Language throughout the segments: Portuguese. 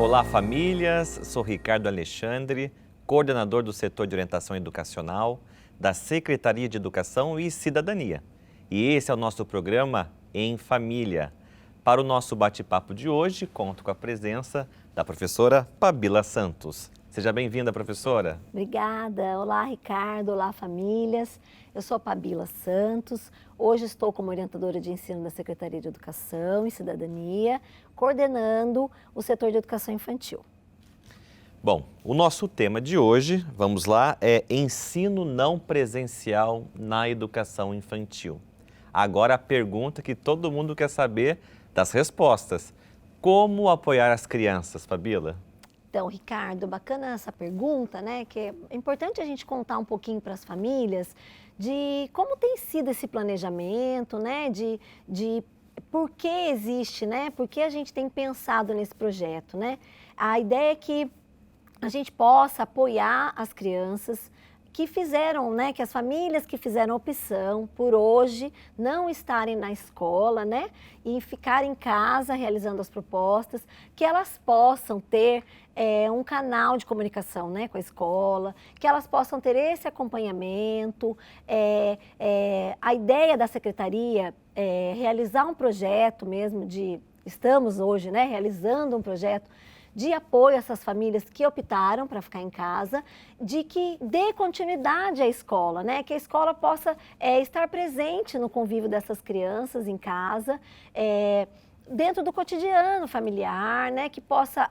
Olá, famílias. Sou Ricardo Alexandre, coordenador do setor de orientação educacional da Secretaria de Educação e Cidadania. E esse é o nosso programa Em Família. Para o nosso bate-papo de hoje, conto com a presença da professora Pabila Santos. Seja bem-vinda, professora. Obrigada. Olá, Ricardo. Olá, famílias. Eu sou a Pabila Santos. Hoje estou como orientadora de ensino da Secretaria de Educação e Cidadania, coordenando o setor de educação infantil. Bom, o nosso tema de hoje, vamos lá, é ensino não presencial na educação infantil. Agora a pergunta que todo mundo quer saber das respostas. Como apoiar as crianças, Pabila? Então, Ricardo, bacana essa pergunta, né? Que é importante a gente contar um pouquinho para as famílias de como tem sido esse planejamento, né? De por que existe, né? Por que a gente tem pensado nesse projeto, né? A ideia é que a gente possa apoiar as crianças que fizeram, né, que as famílias que fizeram a opção por hoje não estarem na escola, né, e ficar em casa realizando as propostas, que elas possam ter um canal de comunicação, né, com a escola, que elas possam ter esse acompanhamento. A ideia da secretaria é realizar um projeto mesmo estamos hoje, né, realizando um projeto de apoio a essas famílias que optaram para ficar em casa, de que dê continuidade à escola, né? Que a escola possa estar presente no convívio dessas crianças em casa, dentro do cotidiano familiar, né? Que possa,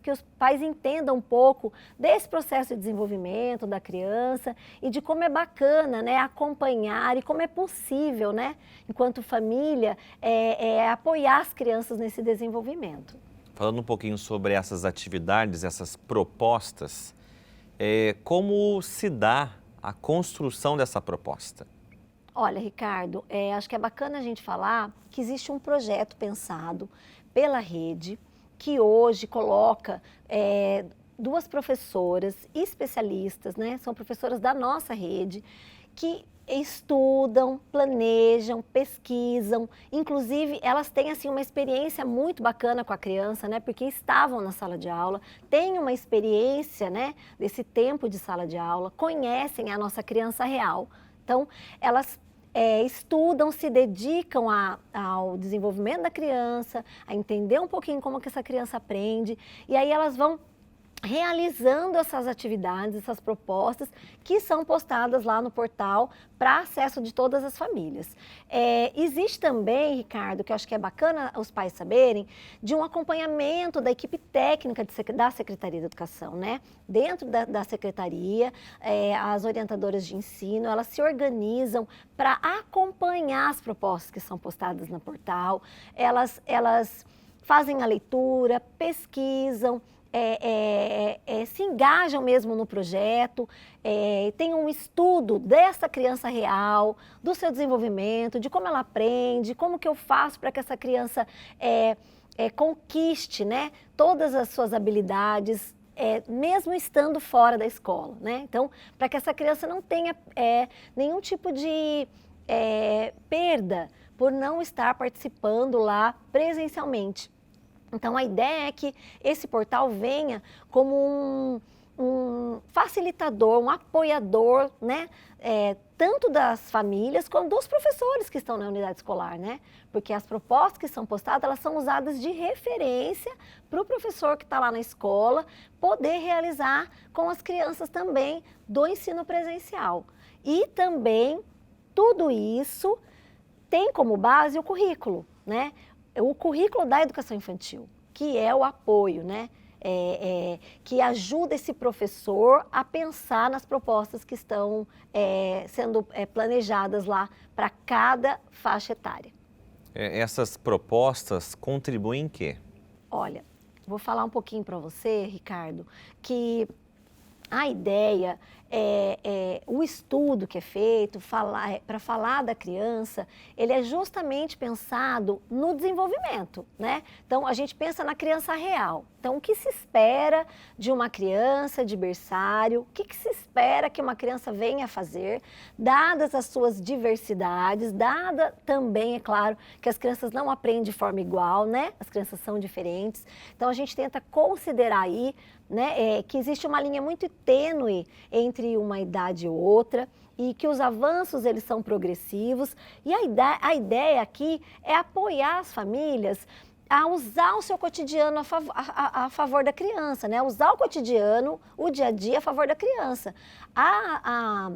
que os pais entendam um pouco desse processo de desenvolvimento da criança e de como é bacana, né? Acompanhar e como é possível, né? Enquanto família, apoiar as crianças nesse desenvolvimento. Falando um pouquinho sobre essas atividades, essas propostas, como se dá a construção dessa proposta? Olha, Ricardo, acho que é bacana a gente falar que existe um projeto pensado pela rede que hoje coloca duas professoras especialistas, né? São professoras da nossa rede que estudam, planejam, pesquisam, inclusive elas têm assim uma experiência muito bacana com a criança, né? Porque estavam na sala de aula, têm uma experiência, né, desse tempo de sala de aula, conhecem a nossa criança real. Então, elas estudam, se dedicam ao desenvolvimento da criança, a entender um pouquinho como que essa criança aprende, e aí elas vão realizando essas atividades, essas propostas que são postadas lá no portal para acesso de todas as famílias. Existe também, Ricardo, que eu acho que é bacana os pais saberem, de um acompanhamento da equipe técnica da Secretaria de Educação, né? Dentro da Secretaria, as orientadoras de ensino, elas se organizam para acompanhar as propostas que são postadas no portal, elas fazem a leitura, pesquisam, se engajam mesmo no projeto, tem um estudo dessa criança real, do seu desenvolvimento, de como ela aprende, como que eu faço para que essa criança conquiste, né, todas as suas habilidades, mesmo estando fora da escola, né? Então, para que essa criança não tenha nenhum tipo de perda por não estar participando lá presencialmente. Então, a ideia é que esse portal venha como um facilitador, um apoiador, né? Tanto das famílias quanto dos professores que estão na unidade escolar, né? Porque as propostas que são postadas, elas são usadas de referência para o professor que está lá na escola poder realizar com as crianças também do ensino presencial. E também, tudo isso tem como base o currículo, né? O currículo da educação infantil, que é o apoio, né? Que ajuda esse professor a pensar nas propostas que estão sendo planejadas lá para cada faixa etária. Essas propostas contribuem em quê? Olha, vou falar um pouquinho para você, Ricardo, que a ideia o estudo que é feito para falar da criança, ele é justamente pensado no desenvolvimento, né? Então, a gente pensa na criança real. Então, o que se espera de uma criança de berçário? O que se espera que uma criança venha a fazer, dadas as suas diversidades, dada também, é claro, que as crianças não aprendem de forma igual, né? As crianças são diferentes. Então, a gente tenta considerar aí, né, que existe uma linha muito tênue entre uma idade e outra e que os avanços eles são progressivos e a ideia aqui é apoiar as famílias a usar o seu cotidiano a favor da criança, né? Usar o cotidiano, o dia a dia a favor da criança. A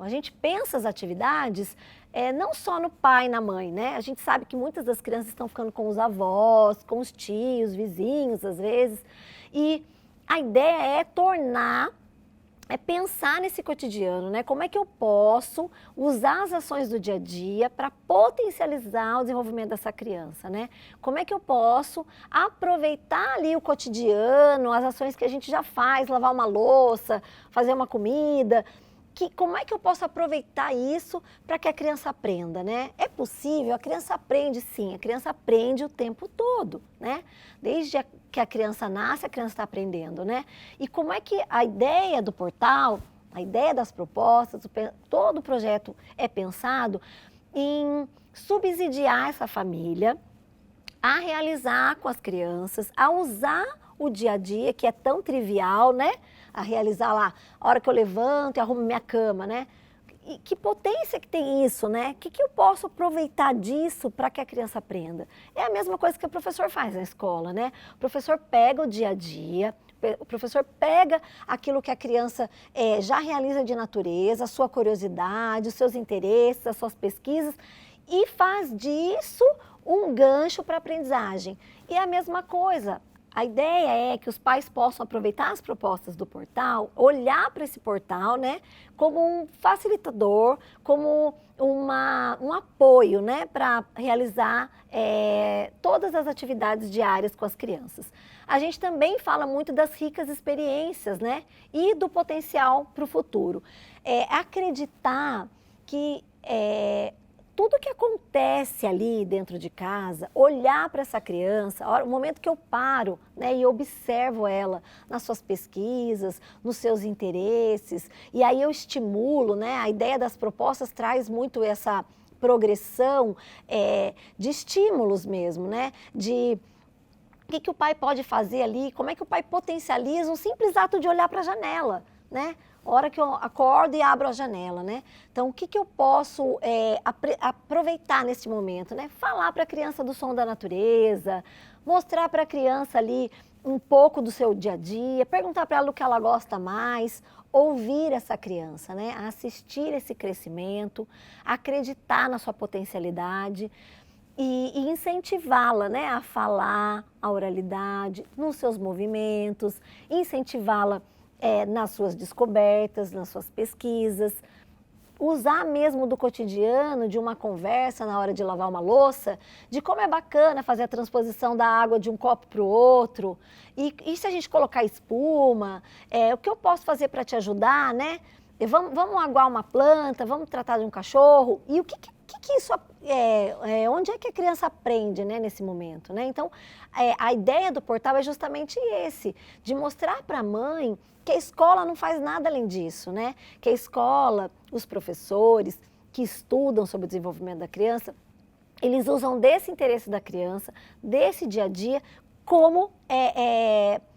gente pensa as atividades não só no pai e na mãe, né? A gente sabe que muitas das crianças estão ficando com os avós, com os tios, vizinhos, às vezes. E a ideia é pensar nesse cotidiano, né? Como é que eu posso usar as ações do dia a dia para potencializar o desenvolvimento dessa criança, né? Como é que eu posso aproveitar ali o cotidiano, as ações que a gente já faz, lavar uma louça, fazer uma comida. Como é que eu posso aproveitar isso para que a criança aprenda, né? É possível, a criança aprende sim, a criança aprende o tempo todo, né? Desde que a criança nasce, a criança está aprendendo, né? E como é que a ideia do portal, a ideia das propostas, todo o projeto é pensado em subsidiar essa família a realizar com as crianças, a usar o dia a dia, que é tão trivial, né? A realizar lá, a hora que eu levanto e arrumo minha cama, né? E que potência que tem isso, né? O que eu posso aproveitar disso para que a criança aprenda? É a mesma coisa que o professor faz na escola, né? O professor pega o dia a dia, o professor pega aquilo que a criança já realiza de natureza, a sua curiosidade, os seus interesses, as suas pesquisas, e faz disso um gancho para a aprendizagem. E é a mesma coisa. A ideia é que os pais possam aproveitar as propostas do portal, olhar para esse portal, né, como um facilitador, como um apoio, né, para realizar todas as atividades diárias com as crianças. A gente também fala muito das ricas experiências, né, e do potencial para o futuro. Acreditar que tudo que acontece ali dentro de casa, olhar para essa criança, o momento que eu paro, né, e observo ela nas suas pesquisas, nos seus interesses, e aí eu estimulo, né, a ideia das propostas traz muito essa progressão de estímulos mesmo, né, de o que o pai pode fazer ali, como é que o pai potencializa um simples ato de olhar para a janela, né? A hora que eu acordo e abro a janela, né? Então, o que eu posso aproveitar nesse momento, né? Falar para a criança do som da natureza, mostrar para a criança ali um pouco do seu dia a dia, perguntar para ela o que ela gosta mais, ouvir essa criança, né? Assistir esse crescimento, acreditar na sua potencialidade e incentivá-la, né? A falar, a oralidade, nos seus movimentos, incentivá-la nas suas descobertas, nas suas pesquisas, usar mesmo do cotidiano, de uma conversa na hora de lavar uma louça, de como é bacana fazer a transposição da água de um copo para o outro, e se a gente colocar espuma, o que eu posso fazer para te ajudar, né? Vamos aguar uma planta, vamos tratar de um cachorro, e o que isso onde é que a criança aprende, né, nesse momento, né? Então, a ideia do portal é justamente de mostrar para a mãe que a escola não faz nada além disso, né? Que a escola, os professores que estudam sobre o desenvolvimento da criança, eles usam desse interesse da criança, desse dia a dia, como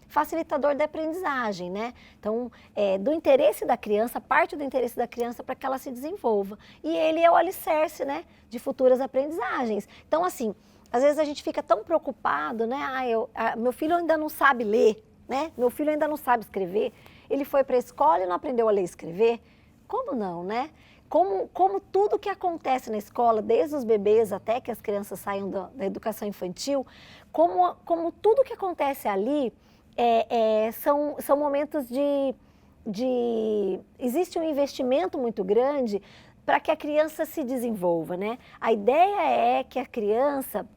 facilitador da aprendizagem, né? Então, do interesse da criança, parte do interesse da criança para que ela se desenvolva. E ele é o alicerce, né, de futuras aprendizagens. Então, assim, às vezes a gente fica tão preocupado, né? Meu filho ainda não sabe ler, né? Meu filho ainda não sabe escrever. Ele foi para a escola e não aprendeu a ler e escrever. Como não, né? Como tudo que acontece na escola, desde os bebês até que as crianças saiam da educação infantil, como tudo que acontece ali são momentos existe um investimento muito grande para que a criança se desenvolva, né? A ideia é que a criança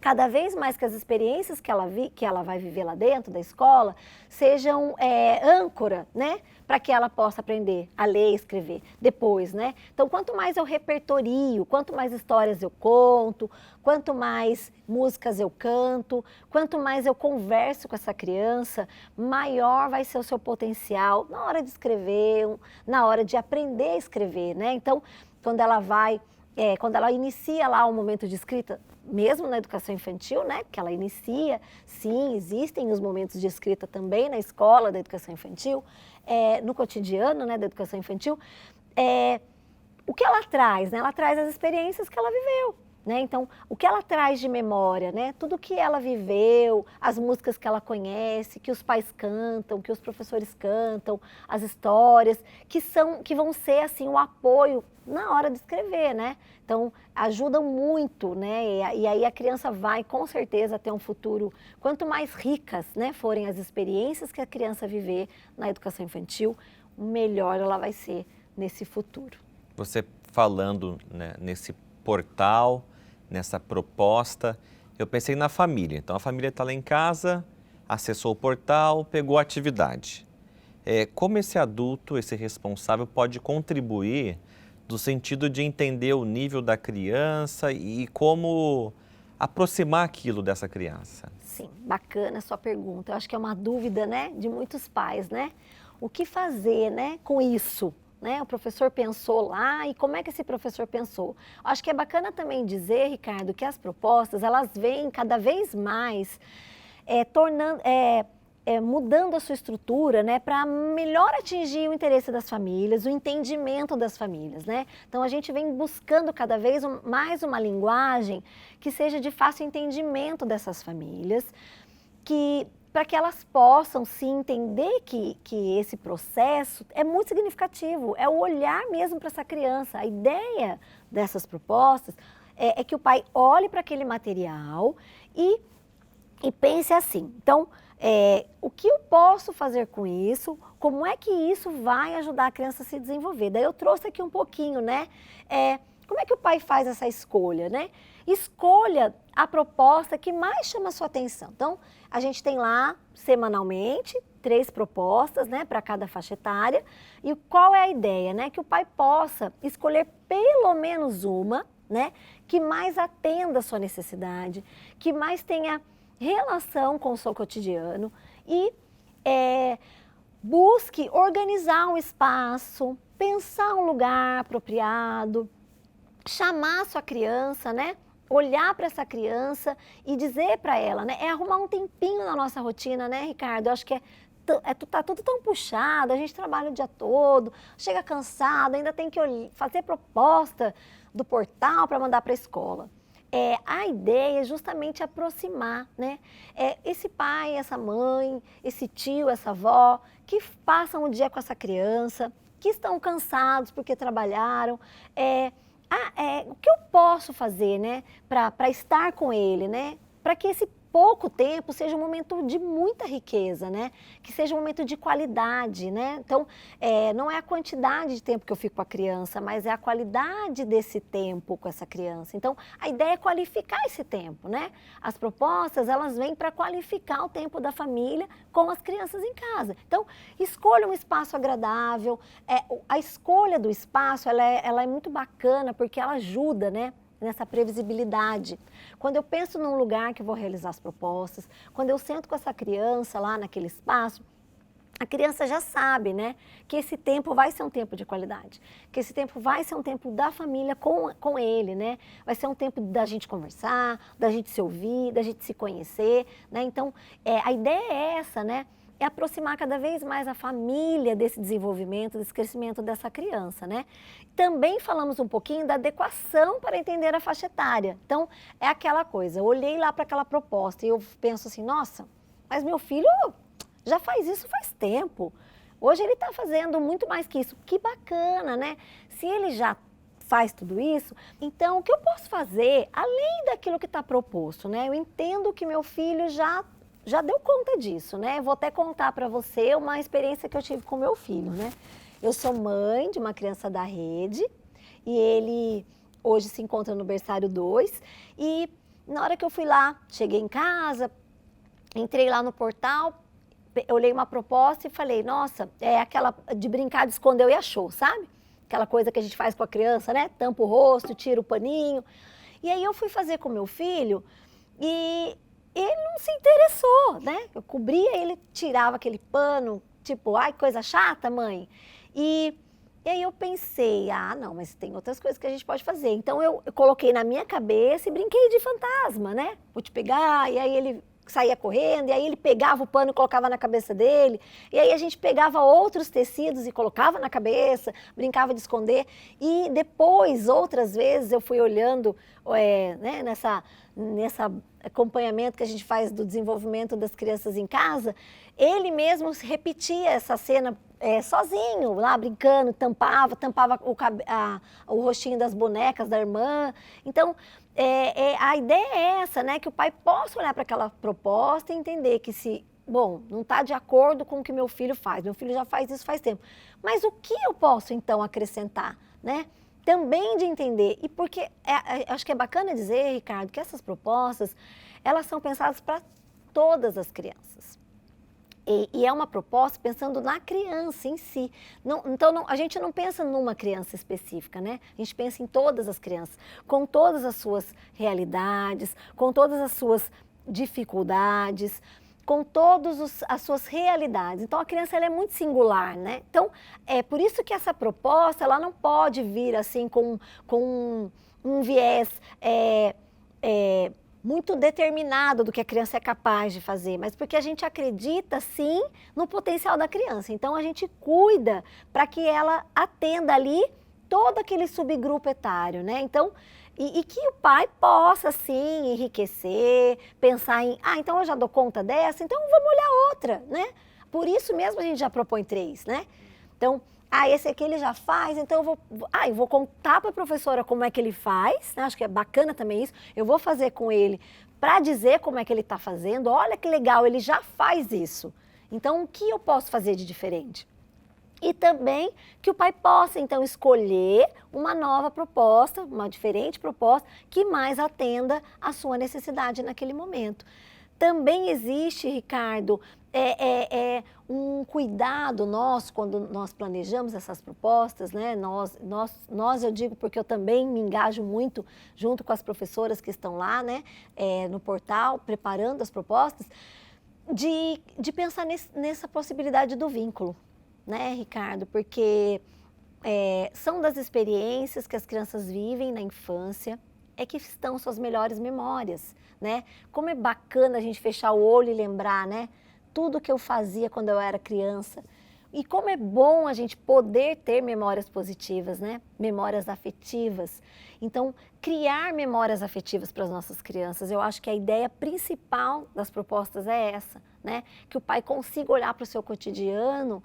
cada vez mais que as experiências que ela vai viver lá dentro da escola sejam âncora, né? Para que ela possa aprender a ler e escrever depois, né? Então, quanto mais eu repertorio, quanto mais histórias eu conto, quanto mais músicas eu canto, quanto mais eu converso com essa criança, maior vai ser o seu potencial na hora de escrever, na hora de aprender a escrever, né? Então, quando ela inicia lá o momento de escrita, mesmo na educação infantil, né, que ela inicia, sim, existem os momentos de escrita também na escola da educação infantil, no cotidiano, né, da educação infantil, o que ela traz, né? Ela traz as experiências que ela viveu, né? Então, o que ela traz de memória, né? Tudo que ela viveu, as músicas que ela conhece, que os pais cantam, que os professores cantam, as histórias, que vão ser, assim, o apoio na hora de escrever, né? Então, ajudam muito, né? E aí a criança vai, com certeza, ter um futuro. Quanto mais ricas, né, forem as experiências que a criança viver na educação infantil, melhor ela vai ser nesse futuro. Você falando, né, nesse portal, nessa proposta, eu pensei na família. Então, a família está lá em casa, acessou o portal, pegou a atividade. Como esse adulto, esse responsável, pode contribuir no sentido de entender o nível da criança e como aproximar aquilo dessa criança? Sim, bacana a sua pergunta. Eu acho que é uma dúvida, né, de muitos pais, né? O que fazer, né, com isso? Né? O professor pensou lá e como é que esse professor pensou? Acho que é bacana também dizer, Ricardo, que as propostas, elas vêm cada vez mais mudando a sua estrutura, né, para melhor atingir o interesse das famílias, o entendimento das famílias, né? Então, a gente vem buscando cada vez mais uma linguagem que seja de fácil entendimento dessas famílias, para que elas possam se entender que esse processo é muito significativo, é o olhar mesmo para essa criança. A ideia dessas propostas é que o pai olhe para aquele material e pense assim, então, o que eu posso fazer com isso? Como é que isso vai ajudar a criança a se desenvolver? Daí eu trouxe aqui um pouquinho, né? Como é que o pai faz essa escolha, né? Escolha a proposta que mais chama a sua atenção. Então, a gente tem lá, semanalmente, 3 propostas, né, para cada faixa etária. E qual é a ideia, né? Que o pai possa escolher pelo menos uma, né, que mais atenda a sua necessidade, que mais tenha relação com o seu cotidiano e busque organizar um espaço, pensar um lugar apropriado, chamar a sua criança, né? Olhar para essa criança e dizer para ela, né? Arrumar um tempinho na nossa rotina, né, Ricardo? Eu acho que tá tudo tão puxado, a gente trabalha o dia todo, chega cansado, ainda tem que fazer proposta do portal para mandar para a escola. A ideia é justamente aproximar, né? Esse pai, essa mãe, esse tio, essa avó, que passam o dia com essa criança, que estão cansados porque trabalharam, o que eu posso fazer, né, para estar com ele, né, para que esse pouco tempo seja um momento de muita riqueza, né, que seja um momento de qualidade, né, então não é a quantidade de tempo que eu fico com a criança, mas é a qualidade desse tempo com essa criança. Então, a ideia é qualificar esse tempo, né, as propostas, elas vêm para qualificar o tempo da família com as crianças em casa. Então, escolha um espaço agradável, a escolha do espaço, ela é muito bacana porque ela ajuda, né, nessa previsibilidade. Quando eu penso num lugar que vou realizar as propostas, quando eu sento com essa criança lá naquele espaço, a criança já sabe, né, que esse tempo vai ser um tempo de qualidade, que esse tempo vai ser um tempo da família com ele, né, vai ser um tempo da gente conversar, da gente se ouvir, da gente se conhecer, né, então a ideia é essa, né, é aproximar cada vez mais a família desse desenvolvimento, desse crescimento dessa criança, né? Também falamos um pouquinho da adequação para entender a faixa etária. Então, é aquela coisa, eu olhei lá para aquela proposta e eu penso assim, nossa, mas meu filho já faz isso faz tempo. Hoje ele está fazendo muito mais que isso. Que bacana, né? Se ele já faz tudo isso, então o que eu posso fazer, além daquilo que está proposto, né? Eu entendo que meu filho já deu conta disso, né? Vou até contar para você uma experiência que eu tive com meu filho, né? Eu sou mãe de uma criança da rede e ele hoje se encontra no berçário 2 e Na hora que eu fui lá, cheguei em casa, entrei lá no portal, olhei uma proposta e falei, nossa, é aquela de brincar de escondeu e achou, sabe? Aquela coisa que a gente faz com a criança, né? Tampa o rosto, tira o paninho. E aí eu fui fazer com meu filho e ele não se interessou, né? Eu cobria, ele tirava aquele pano, tipo, ai, coisa chata, mãe. E aí eu pensei, ah, não, mas tem outras coisas que a gente pode fazer. Então eu coloquei na minha cabeça e brinquei de fantasma, né? Vou te pegar, e aí ele saía correndo, e aí ele pegava o pano e colocava na cabeça dele, e aí a gente pegava outros tecidos e colocava na cabeça, brincava de esconder, e depois, outras vezes, eu fui olhando, né, nessa acompanhamento que a gente faz do desenvolvimento das crianças em casa, ele mesmo repetia essa cena sozinho, lá brincando, tampava o rostinho das bonecas da irmã. Então, a ideia é essa, né? Que o pai possa olhar para aquela proposta e entender que bom, não está de acordo com o que meu filho faz. Meu filho já faz isso faz tempo. Mas o que eu posso, então, acrescentar, né? Também de entender. E porque, acho que é bacana dizer, Ricardo, que essas propostas, elas são pensadas para todas as crianças. E é uma proposta pensando na criança em si. Então, a gente não pensa numa criança específica, né? A gente pensa em todas as crianças, com todas as suas realidades, com todas as suas dificuldades, com todas as suas realidades. Então, a criança ela é muito singular, né? Então, é por isso que essa proposta ela não pode vir assim com um viés muito determinado do que a criança é capaz de fazer, mas porque a gente acredita, sim, no potencial da criança. Então, a gente cuida para que ela atenda ali todo aquele subgrupo etário, né? Então, e que o pai possa, sim, enriquecer, pensar em, então eu já dou conta dessa, então vamos olhar outra, né? Por isso mesmo a gente já propõe 3, né? Então, esse aqui ele já faz, então eu vou contar para a professora como é que ele faz, né? Acho que é bacana também isso, eu vou fazer com ele para dizer como é que ele está fazendo, olha que legal, ele já faz isso. Então, o que eu posso fazer de diferente? E também que o pai possa, então, escolher uma nova proposta, uma diferente proposta, que mais atenda à sua necessidade naquele momento. Também existe, Ricardo, um cuidado nosso quando nós planejamos essas propostas, né? Nós, eu digo porque eu também me engajo muito junto com as professoras que estão lá, né? No portal, preparando as propostas, de pensar nessa possibilidade do vínculo, né, Ricardo? Porque são das experiências que as crianças vivem na infância, que estão suas melhores memórias, né? Como é bacana a gente fechar o olho e lembrar, né? Tudo que eu fazia quando eu era criança. E como é bom a gente poder ter memórias positivas, né? Memórias afetivas. Então, criar memórias afetivas para as nossas crianças, eu acho que a ideia principal das propostas é essa, né? Que o pai consiga olhar para o seu cotidiano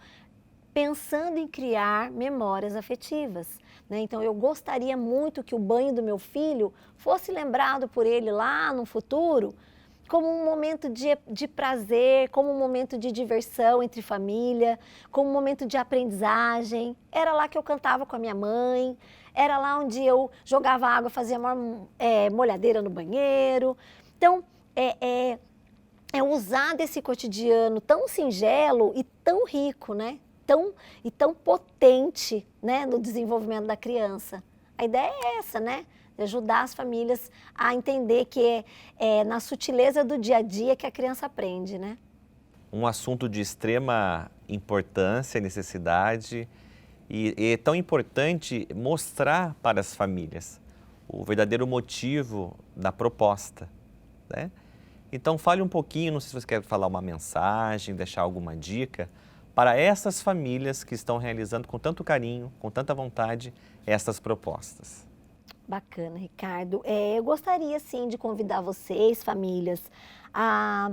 pensando em criar memórias afetivas, né? Então, eu gostaria muito que o banho do meu filho fosse lembrado por ele lá no futuro como um momento de prazer, como um momento de diversão entre família, como um momento de aprendizagem. Era lá que eu cantava com a minha mãe, era lá onde eu jogava água, fazia molhadeira no banheiro. Então, usar desse cotidiano tão singelo e tão rico, né? Tão potente, né, no desenvolvimento da criança. A ideia é essa, né? De ajudar as famílias a entender que é na sutileza do dia a dia que a criança aprende, né? Um assunto de extrema importância e necessidade e é tão importante mostrar para as famílias o verdadeiro motivo da proposta, né? Então fale um pouquinho, não sei se você quer falar uma mensagem, deixar alguma dica para essas famílias que estão realizando com tanto carinho, com tanta vontade, essas propostas. Bacana, Ricardo. Eu gostaria, sim, de convidar vocês, famílias, a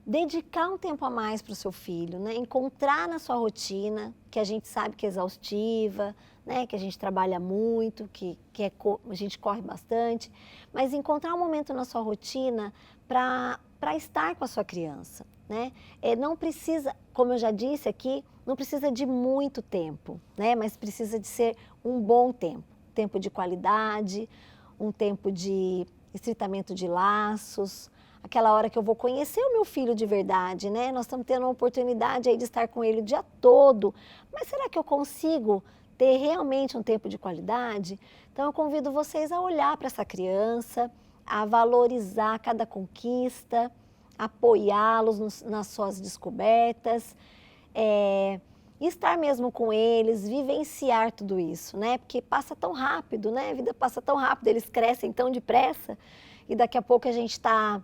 dedicar um tempo a mais para o seu filho, né? Encontrar na sua rotina, que a gente sabe que é exaustiva, né? Que a gente trabalha muito, a gente corre bastante, mas encontrar um momento na sua rotina para estar com a sua criança, né? Não precisa, como eu já disse aqui, não precisa de muito tempo, né? Mas precisa de ser um bom tempo. Tempo de qualidade, um tempo de estreitamento de laços, aquela hora que eu vou conhecer o meu filho de verdade, né? Nós estamos tendo uma oportunidade aí de estar com ele o dia todo, mas será que eu consigo ter realmente um tempo de qualidade? Então eu convido vocês a olhar para essa criança, a valorizar cada conquista, apoiá-los nas suas descobertas, estar mesmo com eles, vivenciar tudo isso, né? Porque passa tão rápido, né? A vida passa tão rápido, eles crescem tão depressa e daqui a pouco a gente está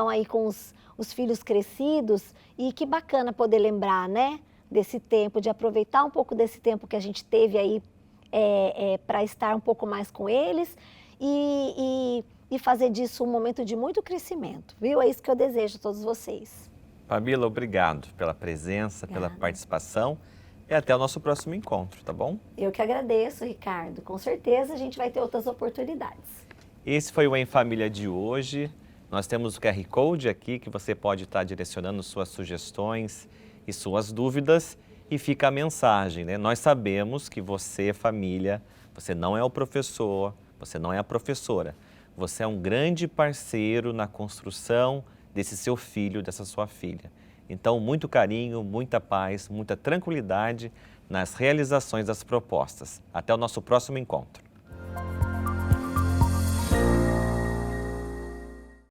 aí com os filhos crescidos e que bacana poder lembrar, né? Desse tempo, de aproveitar um pouco desse tempo que a gente teve aí para estar um pouco mais com eles e fazer disso um momento de muito crescimento, viu? É isso que eu desejo a todos vocês. Fabíola, obrigado pela presença, pela participação e até o nosso próximo encontro, tá bom? Eu que agradeço, Ricardo. Com certeza a gente vai ter outras oportunidades. Esse foi o Em Família de hoje. Nós temos o QR Code aqui que você pode estar direcionando suas sugestões e suas dúvidas e fica a mensagem, né? Nós sabemos que você, família, você não é o professor, você não é a professora. Você é um grande parceiro na construção desse seu filho, dessa sua filha. Então, muito carinho, muita paz, muita tranquilidade nas realizações das propostas. Até o nosso próximo encontro.